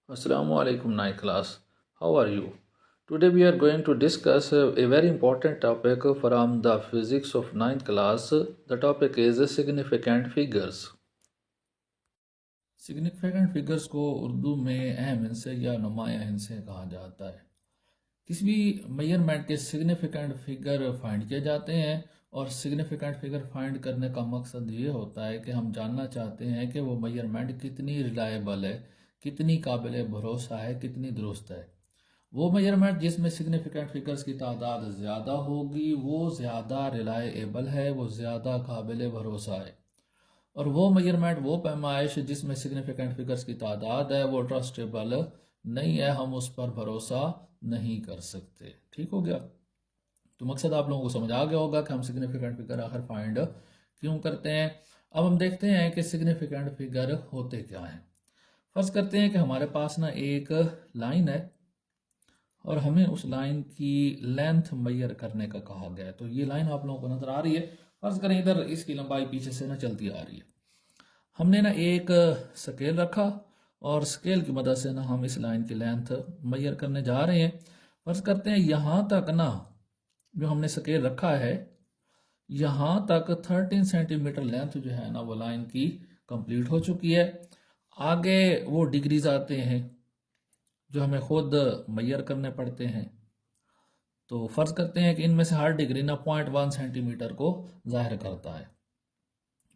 Assalamu alaikum, ninth class. How are you? Today we are going to discuss a very important topic from the physics of ninth class. The topic is significant figures. Significant figures को उर्दू में अहम हिस्से या नुमाया हिस्से कहा जाता है। किसी भी मेजरमेंट के सिग्निफिकेंट फिगर फाइंड किए जाते हैं और सिग्निफिकेंट फिगर फाइंड करने का मकसद ये होता है कि हम जानना चाहते हैं कि वो मेजरमेंट कितनी रिलायबल है, कितनी काबिल भरोसा है, कितनी दुरुस्त है। वो मेजरमेंट जिसमें सिग्निफिकेंट फिगर्स की तादाद ज़्यादा होगी वो ज़्यादा रिलायबल है, वो ज़्यादा काबिल भरोसा है। और वो मेजरमेंट, वो पैमाइश जिसमें सिग्निफिकेंट फिगर्स की तादाद है वो ट्रस्टेबल नहीं है, हम उस पर भरोसा नहीं कर सकते। ठीक हो गया? तो मकसद आप लोगों को समझ आ गया होगा कि हम सिग्निफिकेंट फिगर आखिर फाइंड क्यों करते हैं। अब हम देखते हैं कि सिग्निफिकेंट फिगर होते क्या हैं। फर्ज करते हैं कि हमारे पास ना एक लाइन है और हमें उस लाइन की लेंथ मेजर करने का कहा गया है। तो ये लाइन आप लोगों को नजर आ रही है। फर्ज करें इधर इसकी लंबाई पीछे से ना चलती आ रही है। हमने ना एक स्केल रखा और स्केल की मदद से ना हम इस लाइन की लेंथ मेजर करने जा रहे हैं। फर्ज करते हैं यहाँ तक ना जो हमने स्केल रखा है, यहाँ तक 13 सेंटीमीटर लेंथ जो है ना वो लाइन की कंप्लीट हो चुकी है। आगे वो डिग्रीज आते हैं जो हमें खुद मेजर करने पड़ते हैं। तो फर्ज करते हैं कि इनमें से हर डिग्री ना 0.1 सेंटीमीटर को जाहिर करता है।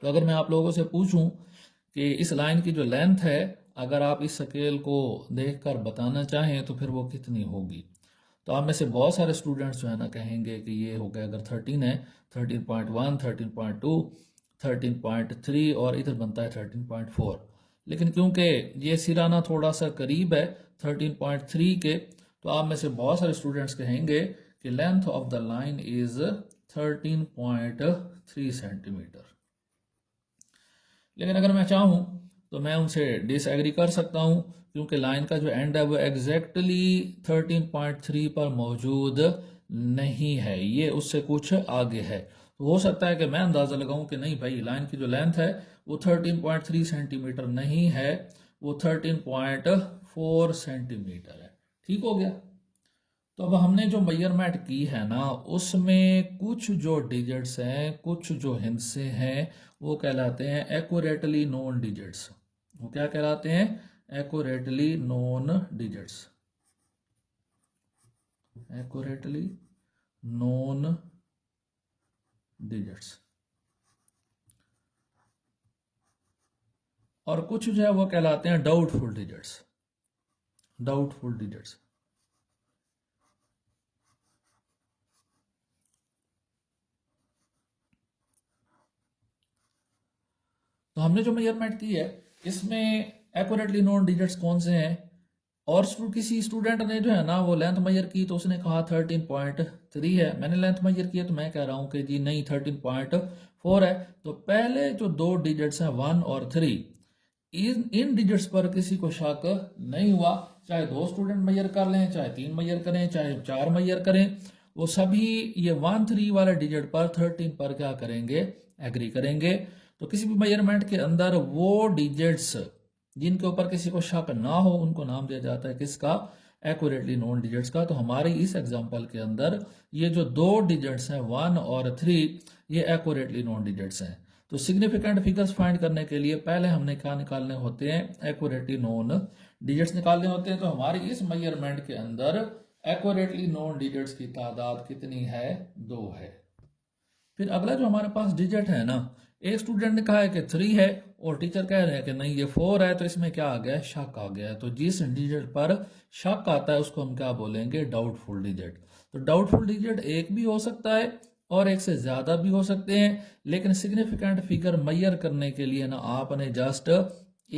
तो अगर मैं आप लोगों से पूछूं कि इस लाइन की जो लेंथ है, अगर आप इस स्केल को देखकर बताना चाहें तो फिर वो कितनी होगी, तो आप में से बहुत सारे स्टूडेंट्स जो है ना कहेंगे कि ये हो गया, अगर 13 है 13.1, 13.2, 13.3 और इधर बनता है 13.4। लेकिन क्योंकि ये सिरा ना थोड़ा सा करीब है 13.3 के, तो आप में से बहुत सारे स्टूडेंट्स कहेंगे कि length of the line is 13.3 centimetre. लेकिन अगर मैं चाहूँ तो मैं उनसे डिसएग्री कर सकता हूँ, क्योंकि लाइन का जो एंड है वो एग्जैक्टली 13.3 पर मौजूद नहीं है, ये उससे कुछ आगे है। तो हो सकता है कि मैं अंदाज़ा लगाऊं कि नहीं भाई, लाइन की जो लेंथ है वो 13.3 सेंटीमीटर नहीं है, वो 13.4 सेंटीमीटर है। ठीक हो गया? तो अब हमने जो मेजरमेंट की है ना उसमें कुछ जो डिजिट्स हैं, कुछ जो हिस्से हैं वो कहलाते हैं एक्यूरेटली नोन डिजिट्स। वो क्या कहलाते हैं? Accurately known digits. Accurately known digits. और कुछ जो है वो कहलाते हैं डाउटफुल डिजिट्स। Doubtful digits. तो हमने जो मेजरमेंट की है इसमें एक्यूरेटली नोन डिजिट्स कौन से हैं? और किसी स्टूडेंट ने जो है ना वो लेंथ मेजर की तो उसने कहा 13.3 है, मैंने लेंथ मेजर किया तो मैं कह रहा हूँ कि जी नहीं 13.4 है। तो पहले जो दो डिजिट्स हैं 1 और 3, इन डिजिट्स पर किसी को शक नहीं हुआ। चाहे दो स्टूडेंट मेजर कर लें, चाहे 3 मेजर करें, चाहे 4 मेजर करें, वो सभी ये 1, 3 वाले डिजिट पर 13 पर क्या करेंगे? एग्री करेंगे। तो किसी भी मेजरमेंट के अंदर वो डिजिट्स जिनके ऊपर किसी को शक ना हो उनको नाम दिया जाता है किसका? एक्यूरेटली नोन डिजिट्स का। तो हमारी इस एग्जांपल के अंदर ये जो दो डिजिट्स हैं 1 और 3, ये एक्यूरेटली नोन डिजिट्स हैं। तो सिग्निफिकेंट फिगर्स फाइंड करने के लिए पहले हमने क्या निकालने होते हैं? एक्यूरेटली नोन डिजिट्स निकालने होते हैं। तो हमारी इस मेजरमेंट के अंदर एक्यूरेटली नोन डिजिट्स की तादाद कितनी है? 2 है। फिर अगला जो हमारे पास डिजिट है ना, एक स्टूडेंट ने कहा है कि 3 है और टीचर कह रहे हैं कि नहीं ये 4 है, तो इसमें क्या आ गया? शक आ गया है। तो जिस डिजिट पर शक आता है उसको हम क्या बोलेंगे? Doubtful digit. तो डाउटफुल डिजिट एक भी हो सकता है और एक से ज़्यादा भी हो सकते हैं, लेकिन सिग्निफिकेंट फिगर मेजर करने के लिए ना आपने जस्ट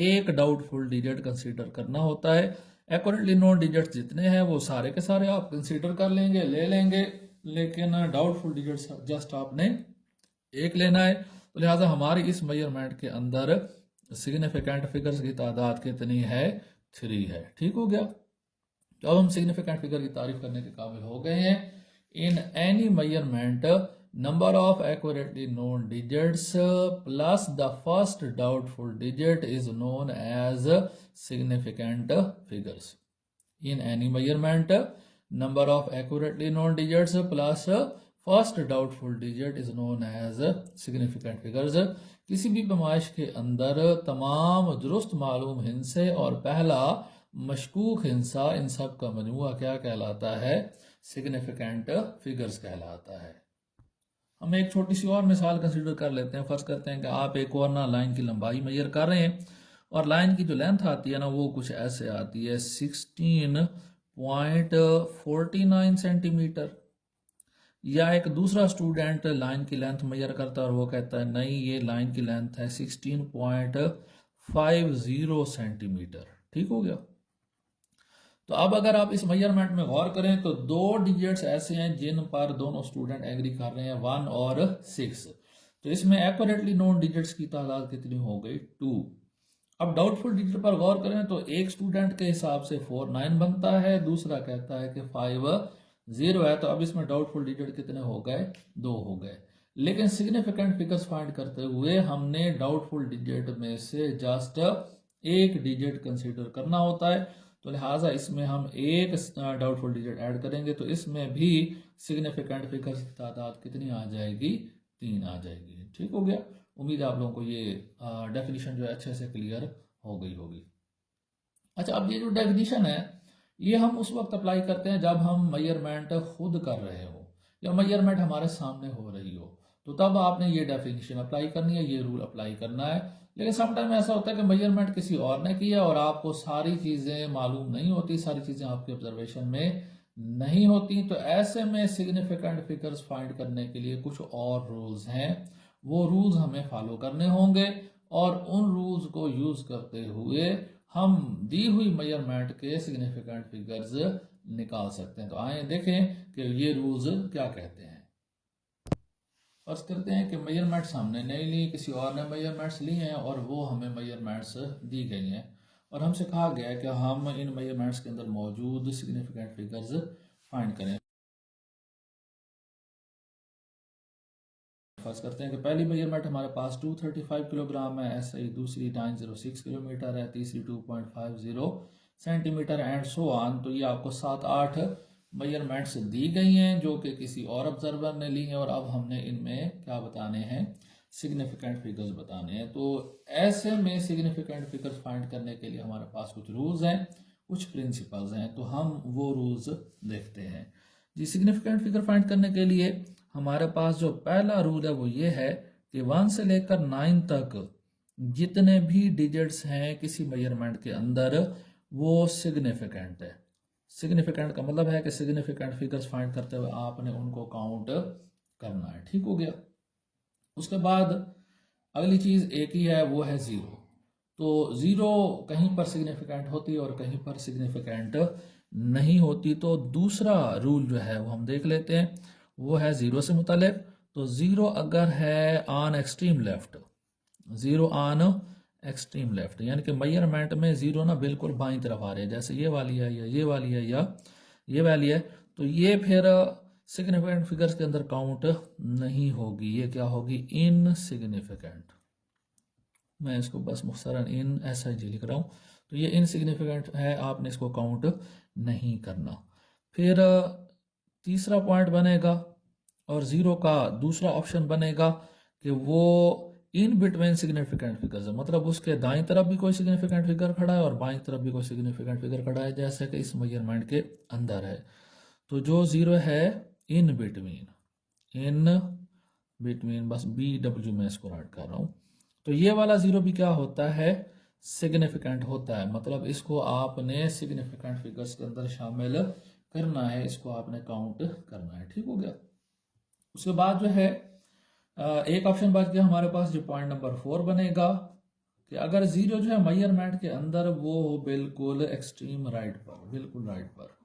एक डाउटफुल डिजिट कंसीडर करना होता है। एक्यूरेटली नोन डिजिट जितने हैं वो सारे के सारे आप कंसीडर कर लेंगे, ले लेंगे, लेकिन डाउटफुल डिजिट्स जस्ट आपने एक लेना है। तो लिहाजा हमारी इस मेजरमेंट के अंदर सिग्निफिकेंट फिगर्स की तादाद कितनी है? 3 है। ठीक हो गया? तो अब हम सिग्निफिकेंट फिगर की तारीफ करने के काबिल हो गए हैं। In any measurement number of accurately known digits plus the first doubtful digit is known as significant figures in any measurement. Number of accurately known digits plus first doubtful digit is known as significant figures. किसी भी पैमाइश के अंदर तमाम दुरुस्त मालूम हिस्से और पहला मशकूक हिस्सा, इन सब का मजमूआ क्या कहलाता है? सिग्निफिकेंट फिगर्स कहलाता है। हम एक छोटी सी और मिसाल कंसीडर कर लेते हैं। फर्ज करते हैं कि आप एक और ना लाइन की लंबाई मेजर कर रहे हैं और लाइन की जो लेंथ आती है ना वो कुछ ऐसे आती है 16.49 सेंटीमीटर। या एक दूसरा स्टूडेंट लाइन की लेंथ मेजर करता है और वो कहता है नहीं, ये लाइन की लेंथ है 16.50 सेंटीमीटर। ठीक हो गया। तो अब अगर आप इस मेजरमेंट में गौर करें तो दो डिजिट्स ऐसे हैं जिन पर दोनों स्टूडेंट एग्री कर रहे हैं, 1 और 6। तो इसमें एक्यूरेटली नोन डिजिट्स की तादाद कितनी हो गई? 2। अब डाउटफुल डिजिट पर गौर करें तो एक स्टूडेंट के हिसाब से 4 9 बनता है, दूसरा कहता है कि 5 0 है। तो अब इसमें डाउटफुल डिजिट कितने हो गए? 2 हो गए। लेकिन सिग्निफिकेंट फिगर्स फाइंड करते हुए हमने डाउटफुल डिजिट में से जस्ट एक डिजिट कंसीडर करना होता है। तो लिहाजा इसमें हम एक डाउटफुल डिजिट ऐड करेंगे तो इसमें भी सिग्निफिकेंट फिगर्स की तादाद कितनी आ जाएगी? 3 आ जाएगी। ठीक हो गया। उम्मीद है आप लोगों को ये डेफिनेशन जो है अच्छे से क्लियर हो गई होगी। अच्छा, अब ये जो डेफिनेशन है ये हम उस वक्त अप्लाई करते हैं जब हम मेजरमेंट खुद कर रहे हो या मेजरमेंट हमारे सामने हो रही हो, तो तब आपने ये डेफिनेशन अप्लाई करनी है, ये रूल अप्लाई करना है। लेकिन समटाइम ऐसा होता है कि मेजरमेंट किसी और ने किया और आपको सारी चीज़ें मालूम नहीं होती, सारी चीज़ें आपके ऑब्जर्वेशन में नहीं होती। तो ऐसे में सिग्निफिकेंट फिगर्स फाइंड करने के लिए कुछ और रूल्स हैं, वो रूल्स हमें फॉलो करने होंगे और उन रूल्स को यूज़ करते हुए हम दी हुई मेजरमेंट के सिग्निफिकेंट फिगर्स निकाल सकते हैं। तो आइए देखें कि ये रूल्स क्या कहते हैं। फर्ज करते हैं कि मेजरमेंट्स हमने नहीं ली, किसी और ने मेजरमेंट्स ली हैं और वो हमें मेजरमेंट्स दी गई हैं और हमसे कहा गया है कि हम इन मेजरमेंट्स के अंदर मौजूद सिग्निफिकेंट फिगर्स फाइंड करें। फर्ज करते हैं कि पहली मेजरमेंट हमारे पास 235 किलोग्राम है, ऐसे ही दूसरी 906 किलोमीटर है, तीसरी 2.50 सेंटीमीटर एंड सो ऑन। तो ये आपको 7-8 मेजरमेंट्स दी गई हैं जो कि किसी और ऑब्जर्वर ने ली हैं और अब हमने इनमें क्या बताने हैं? सिग्निफिकेंट फिगर्स बताने हैं। तो ऐसे में सिग्निफिकेंट फिगर्स फाइंड करने के लिए हमारे पास कुछ रूल्स हैं, कुछ प्रिंसिपल्स हैं। तो हम वो रूल्स देखते हैं जी। सिग्निफिकेंट फिगर फाइंड करने के लिए हमारे पास जो पहला रूल है वो ये है कि 1 से लेकर 9 तक जितने भी डिजिट्स हैं किसी मेजरमेंट के अंदर वो सिग्निफिकेंट है। सिग्निफिकेंट का मतलब है कि सिग्निफिकेंट फिगर्स फाइंड करते हुए आपने उनको काउंट करना है। ठीक हो गया। उसके बाद अगली चीज़ एक ही है, वो है ज़ीरो। तो ज़ीरो कहीं पर सिग्निफिकेंट होती है और कहीं पर सिग्निफिकेंट नहीं होती। तो दूसरा रूल जो है वो हम देख लेते हैं, वो है ज़ीरो से मुतालिक। तो ज़ीरो अगर है on extreme left, zero on extreme left यानी कि मेजरमेंट में ज़ीरो ना बिल्कुल बाईं तरफ आ रहे हैं, जैसे ये वाली है या ये वाली है या ये वाली है, तो ये फिर सिग्निफिकेंट फिगर्स के अंदर काउंट नहीं होगी। ये क्या होगी? इनसिग्निफिकेंट। मैं इसको बस मुख्तरन इन ऐसा ही लिख रहा हूँ। तो ये इनसिग्निफिकेंट है, आपने इसको काउंट नहीं करना। फिर तीसरा पॉइंट बनेगा और ज़ीरो का दूसरा ऑप्शन बनेगा कि वो इन बिटवीन सिग्निफिकेंट फिगर्स है, मतलब उसके दाईं तरफ भी कोई सिग्निफिकेंट फिगर खड़ा है और बाईं तरफ भी कोई सिग्निफिकेंट फिगर खड़ा है, जैसे कि इस मेजरमेंट के अंदर है। तो जो ज़ीरो है इन बिटवीन बस BW में इसको राइट कर रहा हूँ। तो ये वाला ज़ीरो भी क्या होता है? सिग्निफिकेंट होता है, मतलब इसको आपने सिग्निफिकेंट फिगर्स के अंदर शामिल करना है, इसको आपने काउंट करना है। ठीक हो गया। उसके बाद जो है एक ऑप्शन बच गया हमारे पास, जो पॉइंट नंबर 4 बनेगा कि अगर ज़ीरो जो है मेजरमेंट के अंदर वो हो बिल्कुल एक्सट्रीम राइट पर, बिल्कुल राइट पर,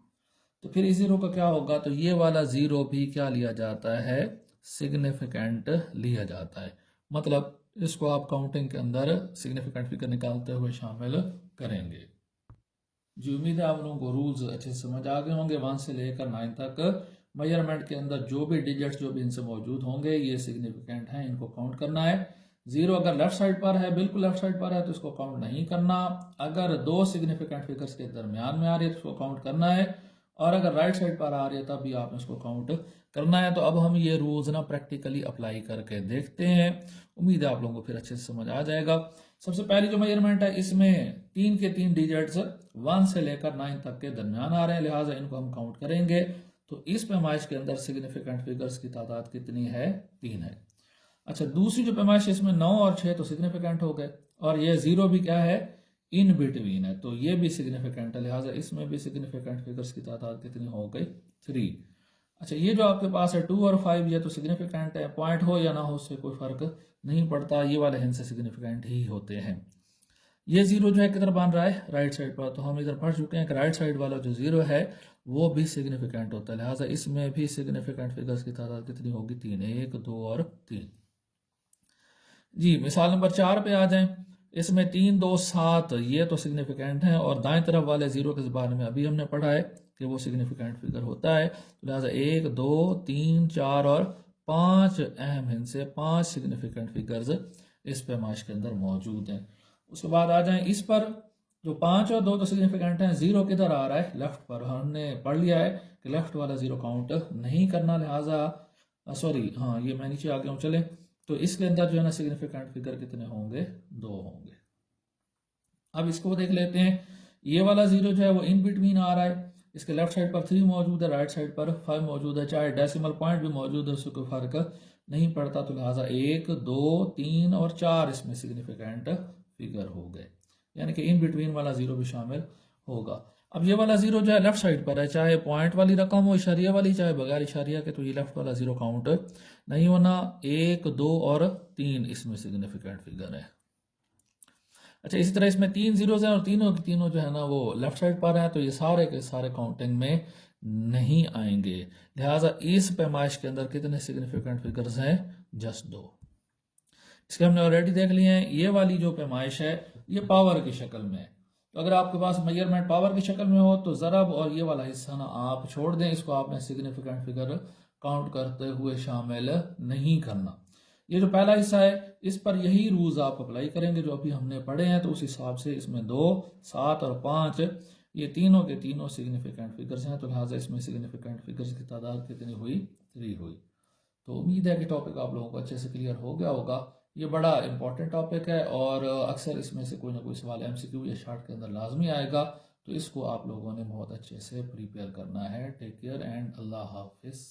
तो फिर इस ज़ीरो का क्या होगा? तो ये वाला ज़ीरो भी क्या लिया जाता है? सिग्निफिकेंट लिया जाता है। मतलब इसको आप काउंटिंग के अंदर सिग्निफिकेंट फिगर निकालते हुए शामिल करेंगे जी। उम्मीद है आप लोगों को रूल्स अच्छे से समझ आ गए होंगे। 1 से लेकर 9 तक मेजरमेंट के अंदर जो भी डिजिट्स जो भी इनसे मौजूद होंगे ये सिग्निफिकेंट हैं, इनको काउंट करना है। 0 अगर लेफ्ट साइड पर है, बिल्कुल लेफ्ट साइड पर है, तो इसको काउंट नहीं करना। अगर दो सिग्निफिकेंट फिगर्स के दरमियान में आ रही है तो उसको काउंट करना है, और अगर राइट साइड पर आ रही है तब भी आपने उसको काउंट करना है। तो अब हम ये रूल्स ना प्रैक्टिकली अप्लाई करके देखते हैं, उम्मीद है आप लोगों को फिर अच्छे से समझ आ जाएगा। सबसे पहली जो मेजरमेंट है इसमें 3 के 3 डिजिट्स 1 से लेकर 9 तक के दरमियान आ रहे हैं, लिहाजा इनको हम काउंट करेंगे। तो इस पैमाइश के अंदर सिग्निफिकेंट फिगर्स की तादाद कितनी है? 3 है। अच्छा, दूसरी जो पैमाइश इसमें 9 और 6 तो सिग्निफिकेंट हो गए, और ये 0 भी क्या है? इन बिटवीन है, तो ये भी सिग्निफिकेंट है, लिहाजा इसमें भी सिग्निफिकेंट फिगर्स की तादाद कितनी हो गई? 3। अच्छा, ये जो आपके पास है 2 और 5 ये तो सिग्निफिकेंट है, पॉइंट हो या ना हो उससे कोई फर्क नहीं पड़ता, ये वाले हिंसे सिग्निफिकेंट ही होते हैं। ये 0 जो है किधर बन रहा है? राइट साइड पर, तो हम इधर पढ़ चुके हैं कि राइट साइड वाला जो 0 है वो भी सिग्निफिकेंट होता है, लिहाजा इसमें भी सिग्निफिकेंट फिगर्स की तादाद कितनी होगी? 3। 1, 2 और 3। जी, मिसाल नंबर 4 पे आ जाएं। इसमें 3, 2, 7 ये तो सिग्निफिकेंट हैं, और दाएं तरफ वाले 0 के बारे में अभी हमने पढ़ा है कि वो सिग्निफिकेंट फिगर होता है, तो लिहाजा 1, 2, 3, 4 और 5 अहम हिस्से 5 सिग्निफिकेंट फिगर्स इस पैमाइश के अंदर मौजूद हैं। उसके बाद आ जाएं इस पर, जो 5 और 2 तो सिग्निफिकेंट हैं, 0 किधर आ रहा है? लेफ्ट पर। हमने पढ़ लिया है कि लेफ्ट वाला 0 काउंट नहीं करना, लिहाजा सॉरी हाँ ये मैं नीचे आ गया हूँ, चले। तो इसके अंदर जो है ना सिग्निफिकेंट फिगर कितने होंगे? 2 होंगे। अब इसको देख लेते हैं। ये वाला 0 जो है वो इन बिटवीन आ रहा है, इसके लेफ्ट साइड पर 3 मौजूद है, राइट साइड पर 5 मौजूद है, चाहे डेसिमल पॉइंट भी मौजूद है उससे कोई फर्क नहीं पड़ता, तो लिहाजा 1, 2, 3 और 4 इसमें सिग्निफिकेंट फिगर हो गए, यानी कि इन बिटवीन वाला 0 भी शामिल होगा। अब ये वाला 0 जो है लेफ्ट साइड पर है, चाहे पॉइंट वाली रकम हो इशारिया वाली, चाहे बगैर इशारिया के, तो ये लेफ्ट वाला 0 काउंट नहीं होना। 1, 2 और 3 इसमें सिग्निफिकेंट फिगर है। अच्छा, इसी तरह इसमें 3 जीरोज हैं और तीनों के तीनों जो है ना वो लेफ्ट साइड पर हैं, तो ये सारे के सारे काउंटिंग में नहीं आएंगे, लिहाजा इस पैमाइश के अंदर कितने सिग्निफिकेंट फिगर्स हैं? जस्ट 2। इसके हमने ऑलरेडी देख लिए हैं। ये वाली जो पैमाइश है ये पावर की शक्ल में है, तो अगर आपके पास मेजरमेंट पावर की शक्ल में हो तो ज़रब और ये वाला हिस्सा ना आप छोड़ दें, इसको आपने सिग्निफिकेंट फिगर काउंट करते हुए शामिल नहीं करना। ये जो पहला हिस्सा है इस पर यही रूल्स आप अप्लाई करेंगे जो अभी हमने पढ़े हैं, तो उस हिसाब से इसमें 2, 7 और 5 ये तीनों के तीनों सिग्निफिकेंट फिगर्स हैं, तो लिहाजा इसमें सिग्निफिकेंट फिगर्स की तादाद कितनी हुई? 3 हुई। तो उम्मीद है कि टॉपिक आप लोगों को अच्छे से क्लियर हो गया होगा। ये बड़ा इंपॉर्टेंट टॉपिक है और अक्सर इसमें से कोई ना कोई सवाल MCQ या शार्ट के अंदर लाजमी आएगा, तो इसको आप लोगों ने बहुत अच्छे से प्रिपेयर करना है। टेक केयर एंड अल्लाह हाफिज़।